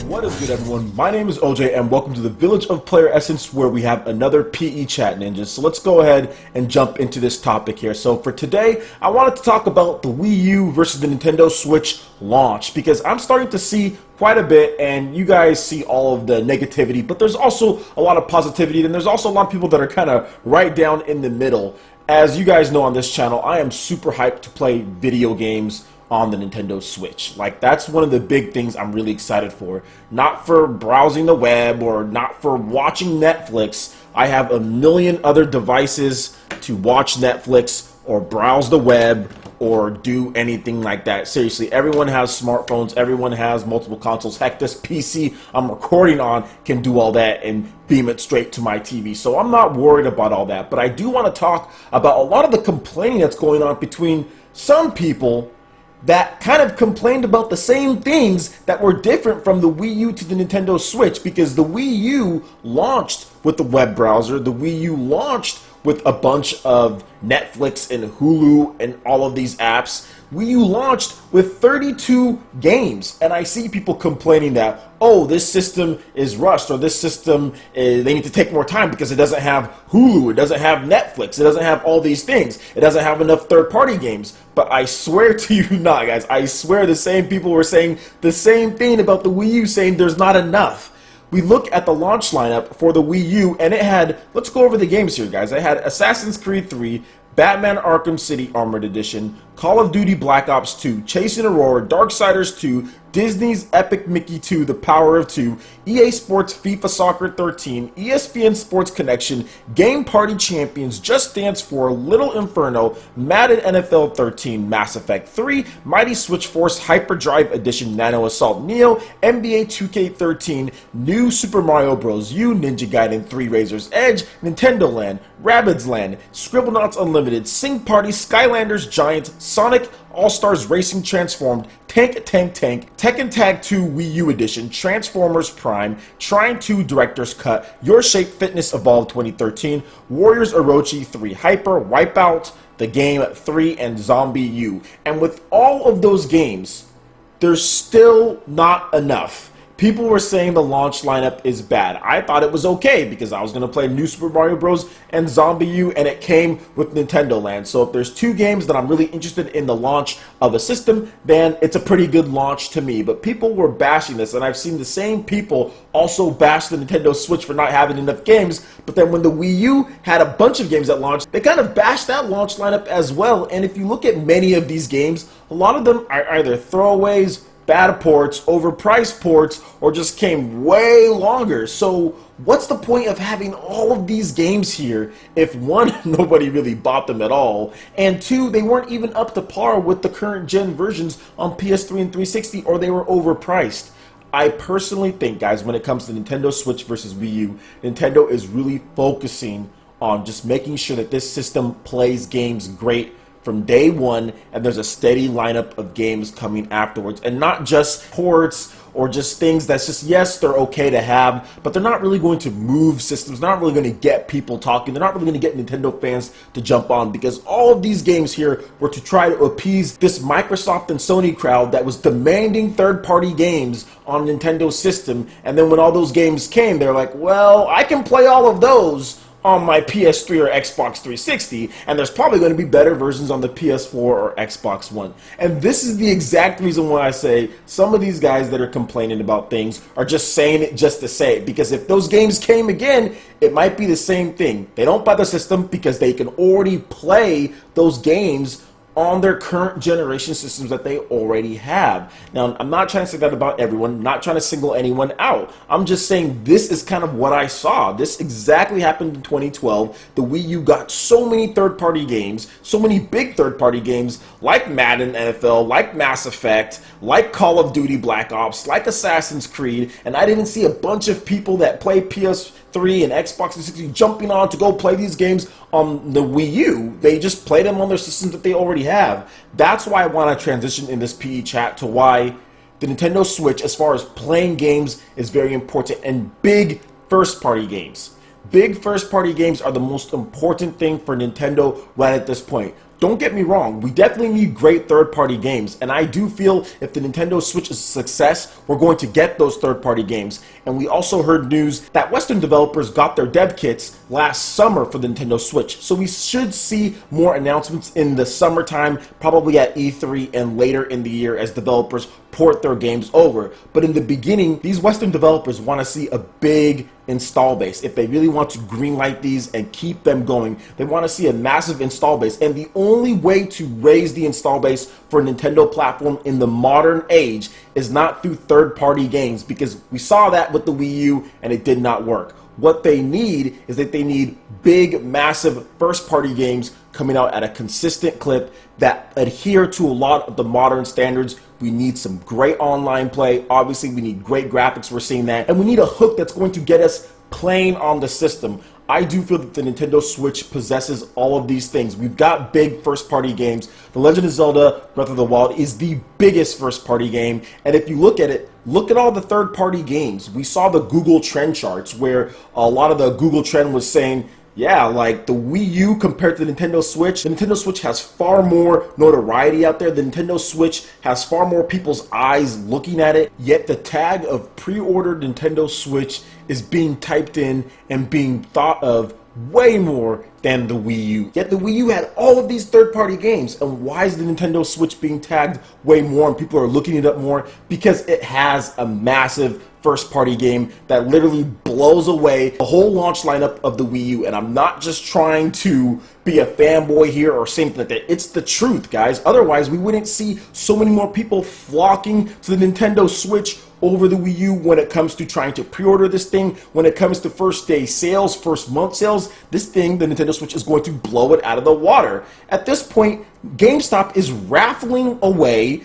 What is good, everyone? My name is OJ and welcome to the Village of PlayerEssence, where we have another PE Chat Ninjas. So let's go ahead and jump into this topic here. So for today, I wanted to talk about the Wii U versus the Nintendo Switch launch, because I'm starting to see quite a bit, and you guys see all of the negativity, but there's also a lot of positivity, and there's also a lot of people that are kind of right down in the middle. As you guys know on this channel, I am super hyped to play video games on the Nintendo Switch. Like, that's one of the big things I'm really excited for. Not for browsing the web or not for watching Netflix. I have a million other devices to watch Netflix or browse the web or do anything like that. Seriously, everyone has smartphones, everyone has multiple consoles. Heck, this PC I'm recording on can do all that and beam it straight to my TV. So I'm not worried about all that. But I do want to talk about a lot of the complaining that's going on between some people that kind of complained about the same things that were different from the Wii U to the Nintendo Switch, because the Wii U launched with the web browser, the Wii U launched with a bunch of Netflix and Hulu and all of these apps. Wii U launched with 32 games, and I see people complaining that, oh, this system is rushed, or this system, they need to take more time because it doesn't have Hulu, it doesn't have Netflix, it doesn't have all these things, it doesn't have enough third-party games. But I swear to you not, guys, I swear the same people were saying the same thing about the Wii U, saying there's not enough. We look at the launch lineup for the Wii U, and it had, let's go over the games here, guys. It had Assassin's Creed 3, Batman Arkham City Armored Edition, Call of Duty Black Ops 2, Chasing Aurora, Darksiders 2, Disney's Epic Mickey 2, The Power of Two, EA Sports FIFA Soccer 13, ESPN Sports Connection, Game Party Champions, Just Dance 4, Little Inferno, Madden NFL 13, Mass Effect 3, Mighty Switch Force Hyperdrive Edition, Nano Assault Neo, NBA 2K13, New Super Mario Bros. U, Ninja Gaiden 3 Razor's Edge, Nintendo Land, Rabbids Land, Scribblenauts Unlimited, Sing Party, Skylanders Giant, Sonic All-Stars Racing Transformed, Tank, Tekken Tag 2 Wii U Edition, Transformers Prime, Trine 2 Director's Cut, Your Shape Fitness Evolved 2013, Warriors Orochi 3 Hyper, Wipeout, The Game 3, and Zombie U. And with all of those games, there's still not enough. People were saying the launch lineup is bad. I thought it was okay because I was going to play New Super Mario Bros. And Zombie U, and it came with Nintendo Land. So if there's two games that I'm really interested in the launch of a system, then it's a pretty good launch to me. But people were bashing this, and I've seen the same people also bash the Nintendo Switch for not having enough games. But then when the Wii U had a bunch of games at launch, they kind of bashed that launch lineup as well. And if you look at many of these games, a lot of them are either throwaways, bad ports, overpriced ports, or just came way longer. So what's the point of having all of these games here if, one, nobody really bought them at all, and two, they weren't even up to par with the current gen versions on PS3 and 360, or they were overpriced? I personally think, guys, when it comes to Nintendo Switch versus Wii U, Nintendo is really focusing on just making sure that this system plays games great from day one, and there's a steady lineup of games coming afterwards, and not just ports or just things that's just, yes, they're okay to have, but they're not really going to move systems, they're not really going to get people talking, they're not really going to get Nintendo fans to jump on, because all of these games here were to try to appease this Microsoft and Sony crowd that was demanding third-party games on Nintendo's system. And then when all those games came, they're like, well, I can play all of those on my PS3 or Xbox 360, and there's probably going to be better versions on the PS4 or Xbox One. And this is the exact reason why I say some of these guys that are complaining about things are just saying it just to say it, because if those games came again, it might be the same thing. They don't buy the system because they can already play those games on their current generation systems that they already have. Now, I'm not trying to say that about everyone, not trying to single anyone out. I'm just saying this is kind of what I saw. This exactly happened in 2012. The Wii U got so many third-party games, so many big third-party games like Madden NFL, like Mass Effect, like Call of Duty Black Ops, like Assassin's Creed, and I didn't see a bunch of people that play PS3 and Xbox 360 jumping on to go play these games on the Wii U. They just play them on their systems that they already have. That's why I want to transition in this PE chat to why the Nintendo Switch, as far as playing games, is very important, and big first-party games. Big first-party games are the most important thing for Nintendo right at this point. Don't get me wrong, we definitely need great third-party games, and I do feel if the Nintendo Switch is a success, we're going to get those third-party games. And we also heard news that Western developers got their dev kits last summer for the Nintendo Switch, so we should see more announcements in the summertime, probably at E3 and later in the year as developers port their games over. But in the beginning, these Western developers want to see a big install base. If they really want to greenlight these and keep them going, they want to see a massive install base. And the only way to raise the install base for a Nintendo platform in the modern age is not through third-party games, because we saw that with the Wii U and it did not work. What they need is that they need big, massive first-party games coming out at a consistent clip that adhere to a lot of the modern standards. We need some great online play. Obviously, we need great graphics. We're seeing that. And we need a hook that's going to get us playing on the system. I do feel that the Nintendo Switch possesses all of these things. We've got big first-party games. The Legend of Zelda Breath of the Wild is the biggest first-party game. And if you look at it, look at all the third-party games. We saw the Google Trend charts where a lot of the Google Trend was saying, yeah, like the Wii U compared to the Nintendo Switch. The Nintendo Switch has far more notoriety out there. The Nintendo Switch has far more people's eyes looking at it. Yet the tag of pre-ordered Nintendo Switch is being typed in and being thought of way more than the Wii U. Yet the Wii U had all of these third-party games. And why is the Nintendo Switch being tagged way more and people are looking it up more? Because it has a massive first-party game that literally blows away the whole launch lineup of the Wii U. And I'm not just trying to be a fanboy here or something like that. It's the truth, guys. Otherwise, we wouldn't see so many more people flocking to the Nintendo Switch over the Wii U when it comes to trying to pre-order this thing. When it comes to first day sales, first month sales, this thing, the Nintendo Switch, is going to blow it out of the water. At this point, GameStop is raffling away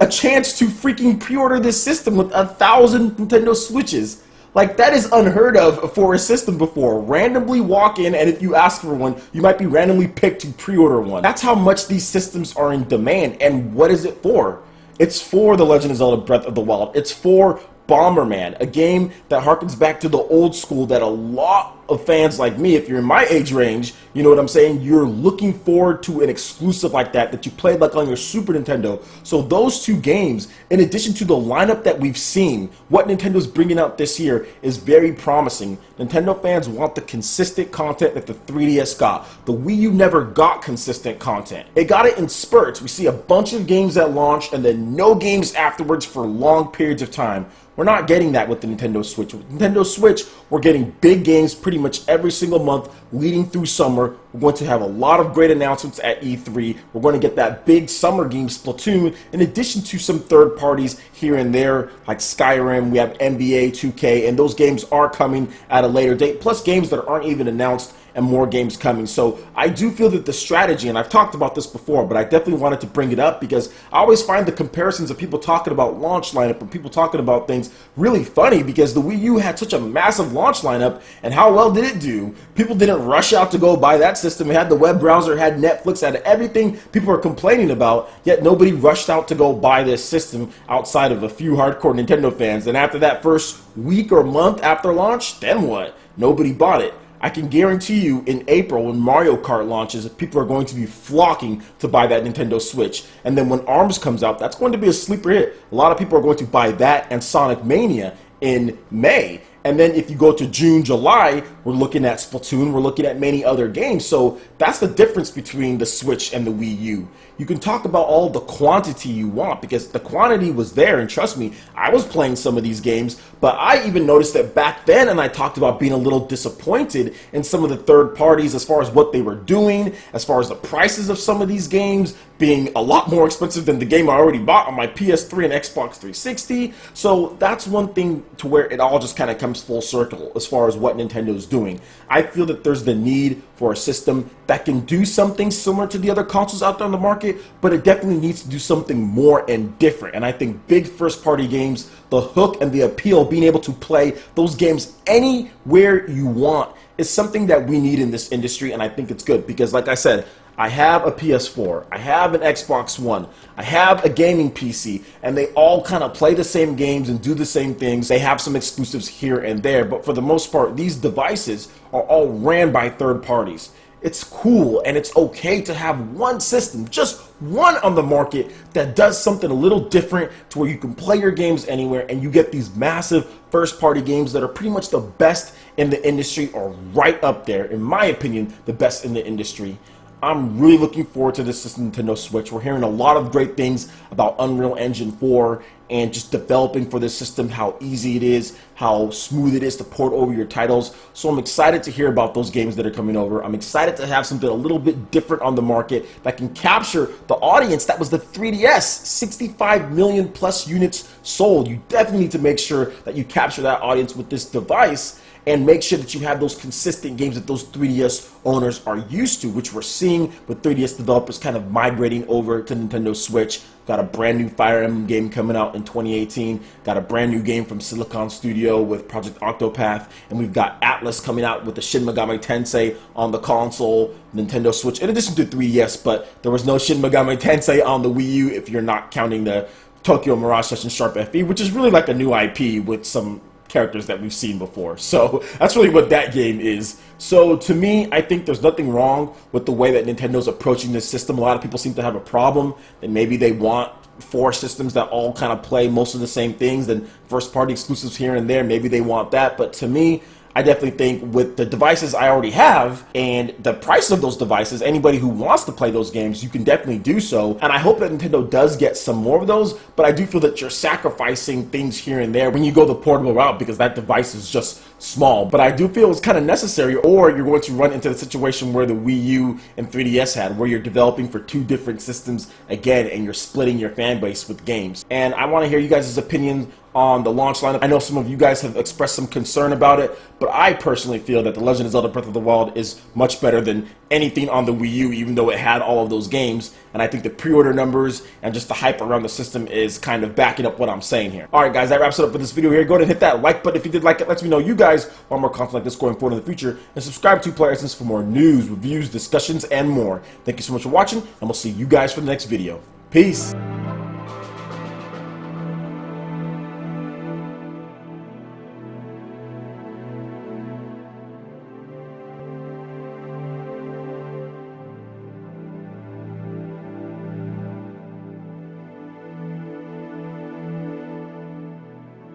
a chance to freaking pre-order this system with 1,000 Nintendo Switches. Like, that is unheard of for a system before. Randomly walk in, and if you ask for one, you might be randomly picked to pre-order one. That's how much these systems are in demand. And what is it for? It's for The Legend of Zelda Breath of the Wild. It's for Bomberman, a game that harkens back to the old school that a lot of fans like me, if you're in my age range, you know what I'm saying, you're looking forward to an exclusive like that you played like on your Super Nintendo. So those two games, in addition to the lineup that we've seen, what Nintendo's bringing out this year is very promising. Nintendo fans want the consistent content that the 3DS got. The Wii U never got consistent content. It got it in spurts. We see a bunch of games at launch and then no games afterwards for long periods of time. We're not getting that with the Nintendo Switch. With Nintendo Switch, we're getting big games pretty much every single month leading through summer. We're going to have a lot of great announcements at E3. We're going to get that big summer game Splatoon, in addition to some third parties here and there, like Skyrim. We have NBA 2K, and those games are coming at a later date, plus games that aren't even announced and more games coming. So I do feel that the strategy, and I've talked about this before, but I definitely wanted to bring it up because I always find the comparisons of people talking about launch lineup and people talking about things really funny, because the Wii U had such a massive launch lineup, and how well did it do? People didn't rush out to go buy that system. It had the web browser, it had Netflix, it had everything people are complaining about, yet nobody rushed out to go buy this system outside of a few hardcore Nintendo fans. And after that first week or month after launch, then what? Nobody bought it. I can guarantee you in April when Mario Kart launches, people are going to be flocking to buy that Nintendo Switch. And then when ARMS comes out, that's going to be a sleeper hit. A lot of people are going to buy that and Sonic Mania in May. And then if you go to June, July, we're looking at Splatoon, we're looking at many other games. So that's the difference between the Switch and the Wii U. You can talk about all the quantity you want because the quantity was there, and trust me, I was playing some of these games, but I even noticed that back then, and I talked about being a little disappointed in some of the third parties as far as what they were doing, as far as the prices of some of these games being a lot more expensive than the game I already bought on my PS3 and Xbox 360. So that's one thing to where it all just kind of comes full circle as far as what Nintendo is doing. I feel that there's the need for a system that can do something similar to the other consoles out there on the market, but it definitely needs to do something more and different. And I think big first-party games, the hook and the appeal, being able to play those games anywhere you want, is something that we need in this industry, and I think it's good because, like I said, I have a PS4, I have an Xbox One, I have a gaming PC, and they all kind of play the same games and do the same things. They have some exclusives here and there, but for the most part, these devices are all ran by third parties. it's cool and it's okay to have one system, just one on the market that does something a little different to where you can play your games anywhere and you get these massive first-party games that are pretty much the best in the industry, or right up there, in my opinion, the best in the industry. I'm really looking forward to this Nintendo Switch. We're hearing a lot of great things about Unreal Engine 4 and just developing for this system, how easy it is, how smooth it is to port over your titles. So I'm excited to hear about those games that are coming over. I'm excited to have something a little bit different on the market that can capture the audience that was the 3DS. 65 million plus units sold. You definitely need to make sure that you capture that audience with this device, and make sure that you have those consistent games that those 3DS owners are used to, which we're seeing with 3DS developers kind of migrating over to Nintendo Switch. Got a brand new Fire Emblem game coming out in 2018. Got a brand new game from Silicon Studio with Project Octopath. And we've got Atlas coming out with the Shin Megami Tensei on the console, Nintendo Switch, in addition to 3DS, but there was no Shin Megami Tensei on the Wii U if you're not counting the Tokyo Mirage Session Sharp FE, which is really like a new IP with some characters that we've seen before. So that's really what that game is. So to me, I think there's nothing wrong with the way that Nintendo's approaching this system. A lot of people seem to have a problem that maybe they want 4 systems that all kind of play most of the same things, and first party exclusives here and there. Maybe they want that, but to me, I definitely think with the devices I already have and the price of those devices, anybody who wants to play those games, you can definitely do so. And I hope that Nintendo does get some more of those, but I do feel that you're sacrificing things here and there when you go the portable route, because that device is just small. But I do feel it's kind of necessary, or you're going to run into the situation where the Wii U and 3DS had, where you're developing for 2 different systems again, and you're splitting your fan base with games. And I want to hear you guys' opinion on the launch lineup. I know some of you guys have expressed some concern about it, but I personally feel that The Legend of Zelda Breath of the Wild is much better than anything on the Wii U, even though it had all of those games. And I think the pre-order numbers and just the hype around the system is kind of backing up what I'm saying here. Alright guys, that wraps it up for this video here. Go ahead and hit that like button if you did like it. Lets me know you guys want more content like this going forward in the future. And subscribe to PlayerEssence for more news, reviews, discussions, and more. Thank you so much for watching, and we'll see you guys for the next video. Peace!